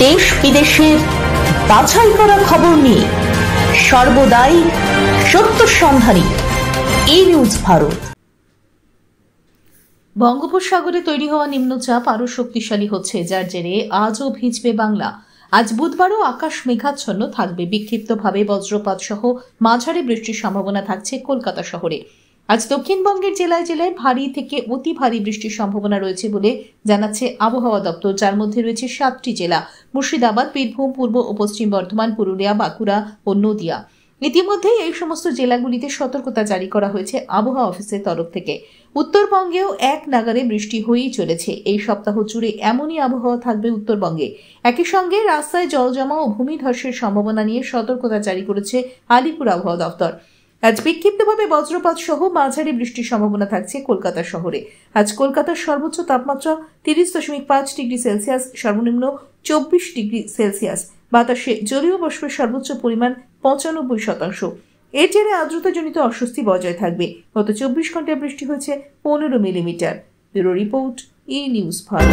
দেশ বিদেশের বাছাই করা খবর নিয়ে সর্বদাই সত্য সন্ধানী এই নিউজ ভারত। বঙ্গোপসাগরে তৈরি হওয়া নিম্নচাপ আরো শক্তিশালী হচ্ছে, যার জেরে আজও ভিজবে বাংলা। আজ বুধবারও আকাশ মেঘাচ্ছন্ন থাকবে। বিক্ষিপ্তভাবে বজ্রপাত সহ মাঝারি বৃষ্টির সম্ভাবনা থাকছে কলকাতা শহরে। আজ দক্ষিণবঙ্গের জেলায় জেলায় ভারী থেকে অতি ভারী বৃষ্টির সম্ভাবনা রয়েছে বলে জানাচ্ছে আবহাওয়া দপ্তর, যার মধ্যে রয়েছে 7টি জেলা: মুর্শিদাবাদ, বীরভূম, পূর্ব ও পশ্চিম বর্ধমান, পুরুলিয়া, বাঁকুড়া ও নদিয়া। ইতিমধ্যেই এই সমস্ত জেলাগুলিতে সতর্কতা জারি করা হয়েছে আবহাওয়া অফিসের তরফ থেকে। উত্তরবঙ্গেও এক নাগারে বৃষ্টি হয়েই চলেছে। এই সপ্তাহ জুড়ে এমনই আবহাওয়া থাকবে উত্তরবঙ্গে। একই সঙ্গে রাস্তায় জলজমা ও ভূমিধসের সম্ভাবনা নিয়ে সতর্কতা জারি করেছে আলিপুর আবহাওয়া দপ্তর। আজ বিক্ষিপ্তভাবে বজ্রপাত সহ মাঝারি বৃষ্টির সম্ভাবনা থাকছে কলকাতা শহরে। আজ কলকাতার সর্বোচ্চ তাপমাত্রা 30.5 ডিগ্রি সেলসিয়াস, সর্বনিম্ন 24 ডিগ্রি সেলসিয়াস। বাতাসে জলীয় বাষ্পের সর্বোচ্চ পরিমাণ 95%। এর জেরে আর্দ্রতাজনিত অস্বস্তি বজায় থাকবে। গত 24 ঘন্টায় বৃষ্টি হয়েছে 15 মিলিমিটার। ব্যুরো রিপোর্ট, ই নিউজ ভারত।